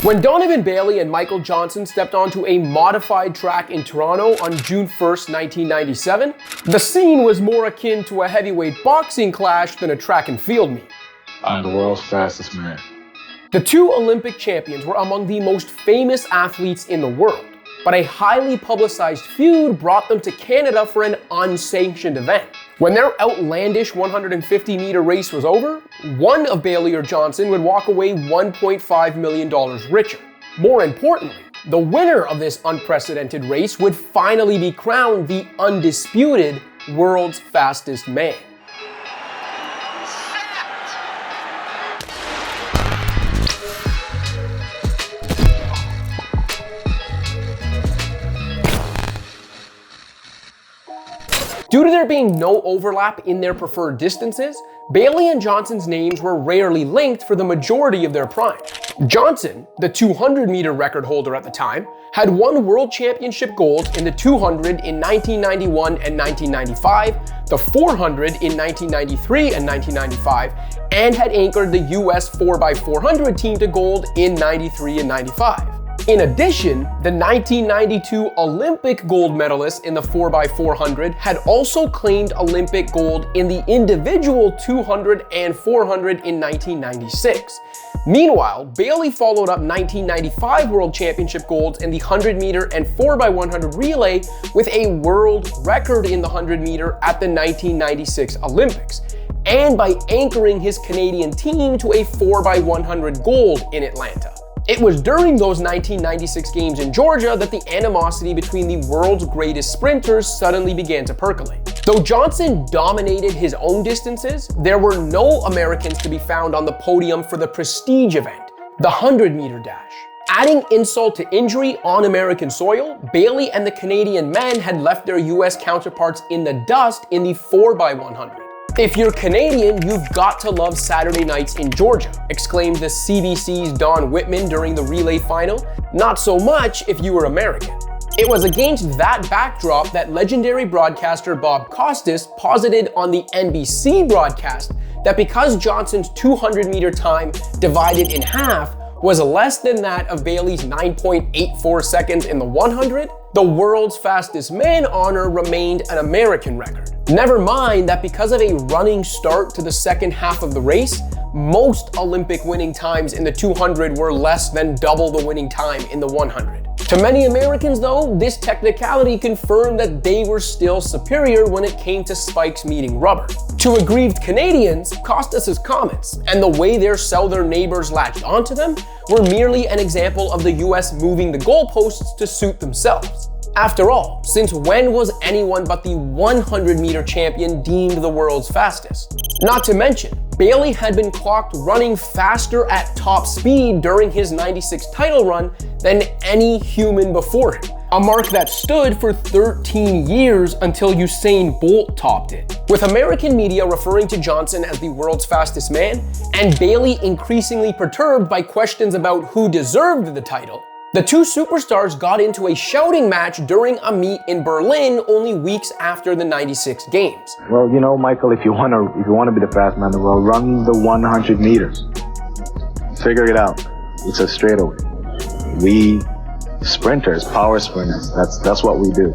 When Donovan Bailey and Michael Johnson stepped onto a modified track in Toronto on June 1st, 1997, the scene was more akin to a heavyweight boxing clash than a track and field meet. I'm the world's fastest man. The two Olympic champions were among the most famous athletes in the world, but a highly publicized feud brought them to Canada for an unsanctioned event. When their outlandish 150-meter race was over, one of Bailey or Johnson would walk away $1.5 million richer. More importantly, the winner of this unprecedented race would finally be crowned the undisputed world's fastest man. Due to there being no overlap in their preferred distances, Bailey and Johnson's names were rarely linked for the majority of their prime. Johnson, the 200-meter record holder at the time, had won world championship golds in the 200 in 1991 and 1995, the 400 in 1993 and 1995, and had anchored the US 4x400 team to gold in 93 and 95. In addition, the 1992 Olympic gold medalist in the 4x400 had also claimed Olympic gold in the individual 200 and 400 in 1996. Meanwhile, Bailey followed up 1995 World Championship golds in the 100-meter and 4x100 relay with a world record in the 100-meter at the 1996 Olympics, and by anchoring his Canadian team to a 4x100 gold in Atlanta. It was during those 1996 games in Georgia that the animosity between the world's greatest sprinters suddenly began to percolate. Though Johnson dominated his own distances, there were no Americans to be found on the podium for the prestige event, the 100-meter dash. Adding insult to injury on American soil, Bailey and the Canadian men had left their US counterparts in the dust in the 4x100. "If you're Canadian, you've got to love Saturday nights in Georgia," exclaimed the CBC's Don Whitman during the relay final. "Not so much if you were American." It was against that backdrop that legendary broadcaster Bob Costas posited on the NBC broadcast that because Johnson's 200-meter time divided in half was less than that of Bailey's 9.84 seconds in the 100, the world's fastest man honor remained an American record. Never mind that because of a running start to the second half of the race, most Olympic winning times in the 200 were less than double the winning time in the 100. To many Americans, though, this technicality confirmed that they were still superior when it came to spikes meeting rubber. To aggrieved Canadians, Costas' comments and the way their southern neighbors latched onto them were merely an example of the US moving the goalposts to suit themselves. After all, since when was anyone but the 100-meter champion deemed the world's fastest? Not to mention, Bailey had been clocked running faster at top speed during his 96 title run than any human before him, a mark that stood for 13 years until Usain Bolt topped it. With American media referring to Johnson as the world's fastest man, and Bailey increasingly perturbed by questions about who deserved the title, the two superstars got into a shouting match during a meet in Berlin only weeks after the 96 games. Well, you know, Michael, if you want to be the fast man in the world, run the 100 meters. Figure it out. It's a straightaway. We sprinters, power sprinters, that's what we do.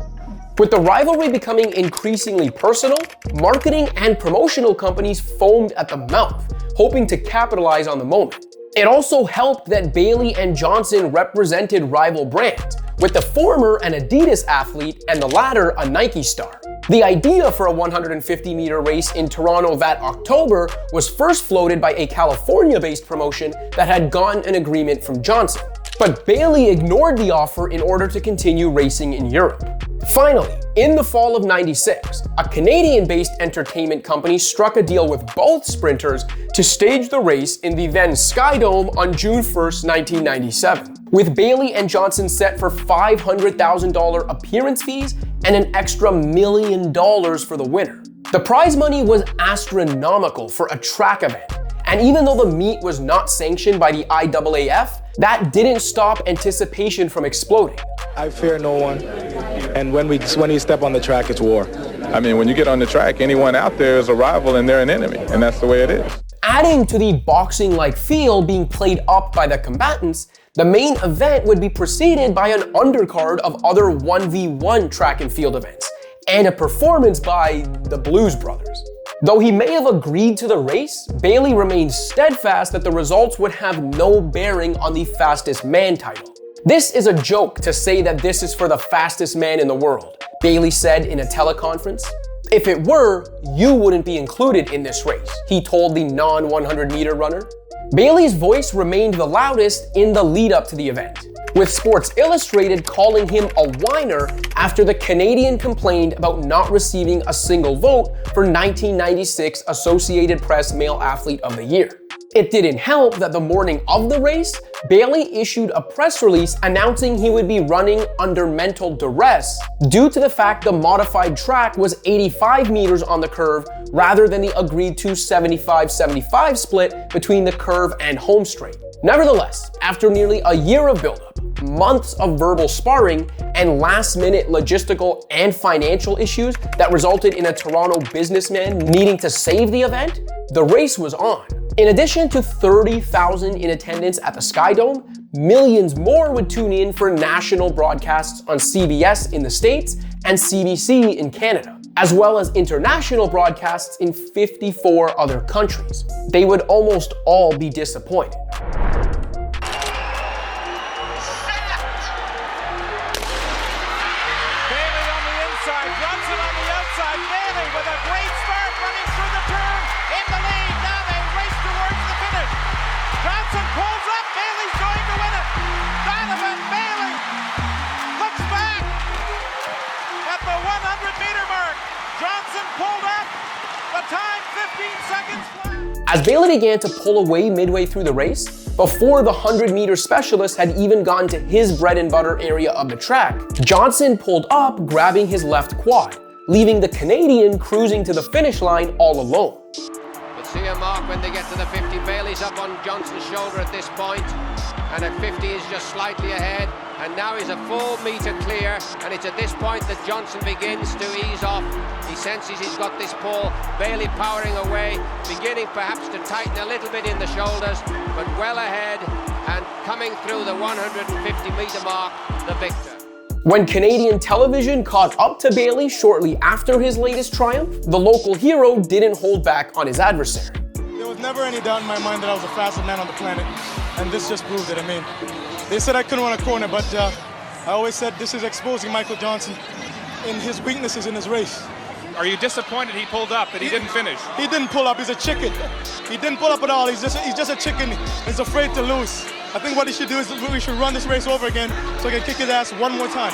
With the rivalry becoming increasingly personal, marketing and promotional companies foamed at the mouth, hoping to capitalize on the moment. It also helped that Bailey and Johnson represented rival brands, with the former an Adidas athlete and the latter a Nike star. The idea for a 150-meter race in Toronto that October was first floated by a California-based promotion that had gotten an agreement from Johnson. But Bailey ignored the offer in order to continue racing in Europe. Finally, in the fall of '96, a Canadian-based entertainment company struck a deal with both sprinters to stage the race in the then Sky Dome on June 1st, 1997, with Bailey and Johnson set for $500,000 appearance fees and an extra $1 million for the winner. The prize money was astronomical for a track event, and even though the meet was not sanctioned by the IAAF, that didn't stop anticipation from exploding. I fear no one, and when we step on the track, it's war. I mean, when you get on the track, anyone out there is a rival and they're an enemy, and that's the way it is. Adding to the boxing-like feel being played up by the combatants, the main event would be preceded by an undercard of other 1v1 track and field events, and a performance by the Blues Brothers. Though he may have agreed to the race, Bailey remained steadfast that the results would have no bearing on the fastest man title. "This is a joke to say that this is for the fastest man in the world," Bailey said in a teleconference. "If it were, you wouldn't be included in this race," he told the non-100 meter runner. Bailey's voice remained the loudest in the lead up to the event, with Sports Illustrated calling him a whiner after the Canadian complained about not receiving a single vote for 1996 Associated Press Male Athlete of the Year. It didn't help that the morning of the race, Bailey issued a press release announcing he would be running under mental duress due to the fact the modified track was 85 meters on the curve rather than the agreed to 75-75 split between the curve and home straight. Nevertheless, after nearly a year of buildup, months of verbal sparring, and last-minute logistical and financial issues that resulted in a Toronto businessman needing to save the event, the race was on. In addition to 30,000 in attendance at the Sky Dome, millions more would tune in for national broadcasts on CBS in the States and CBC in Canada, as well as international broadcasts in 54 other countries. They would almost all be disappointed. As Bailey began to pull away midway through the race, before the 100-meter specialist had even gotten to his bread and butter area of the track, Johnson pulled up, grabbing his left quad, leaving the Canadian cruising to the finish line all alone. We'll see a mark when they get to the 50. Bailey's up on Johnson's shoulder at this point, and at 50 is just slightly ahead, and now he's a full meter clear, and it's at this point that Johnson begins to ease off. He senses he's got this pull. Bailey powering away, beginning perhaps to tighten a little bit in the shoulders, but well ahead and coming through the 150 meter mark, the victor. When Canadian television caught up to Bailey shortly after his latest triumph, the local hero didn't hold back on his adversary. There was never any doubt in my mind that I was the fastest man on the planet, and this just proved it. I mean, they said I couldn't run a corner, but I always said this is exposing Michael Johnson in his weaknesses in his race. Are you disappointed he pulled up, that he didn't finish? He didn't pull up. He's a chicken. He didn't pull up at all. He's just a chicken. He's afraid to lose. I think what he should do is we should run this race over again so he can kick his ass one more time.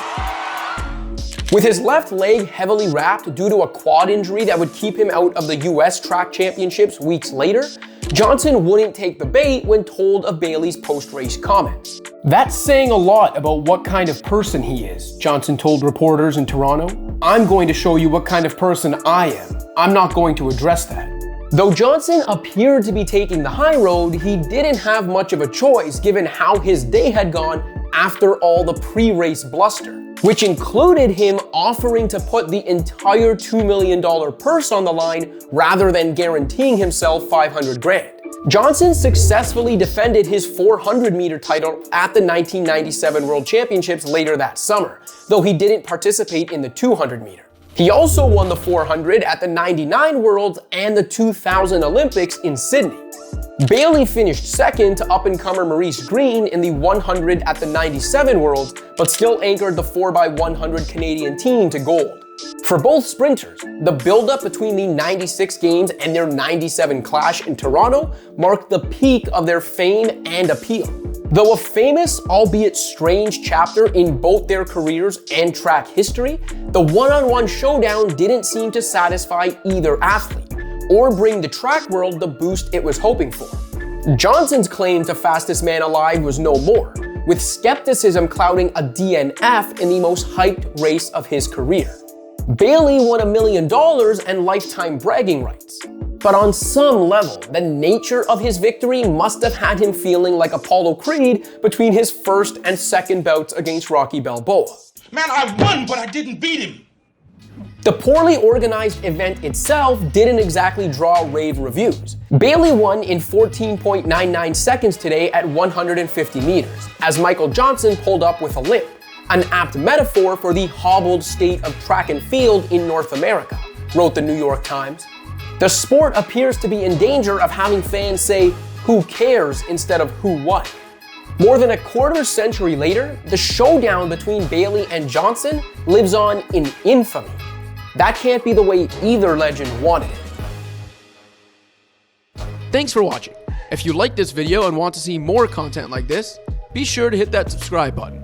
With his left leg heavily wrapped due to a quad injury that would keep him out of the US Track Championships weeks later, Johnson wouldn't take the bait when told of Bailey's post-race comments. "That's saying a lot about what kind of person he is," Johnson told reporters in Toronto. "I'm going to show you what kind of person I am. I'm not going to address that." Though Johnson appeared to be taking the high road, he didn't have much of a choice given how his day had gone after all the pre-race bluster, which included him offering to put the entire $2 million purse on the line rather than guaranteeing himself $500,000. Johnson successfully defended his 400-meter title at the 1997 World Championships later that summer, though he didn't participate in the 200-meter. He also won the 400 at the 99 Worlds and the 2000 Olympics in Sydney. Bailey finished second to up-and-comer Maurice Green in the 100 at the 97 Worlds, but still anchored the 4x100 Canadian team to gold. For both sprinters, the build-up between the 96 games and their 97 clash in Toronto marked the peak of their fame and appeal. Though a famous, albeit strange chapter in both their careers and track history, the one-on-one showdown didn't seem to satisfy either athlete or bring the track world the boost it was hoping for. Johnson's claim to fastest man alive was no more, with skepticism clouding a DNF in the most hyped race of his career. Bailey won $1 million and lifetime bragging rights. But on some level, the nature of his victory must have had him feeling like Apollo Creed between his first and second bouts against Rocky Balboa. Man, I won, but I didn't beat him. The poorly organized event itself didn't exactly draw rave reviews. Bailey won in 14.99 seconds today at 150 meters, as Michael Johnson pulled up with a limp, an apt metaphor for the hobbled state of track and field in North America, wrote the New York Times. The sport appears to be in danger of having fans say, "Who cares?" instead of "Who won?" More than a quarter century later, the showdown between Bailey and Johnson lives on in infamy. That can't be the way either legend wanted it. Thanks for watching. If you liked this video and want to see more content like this, be sure to hit that subscribe button.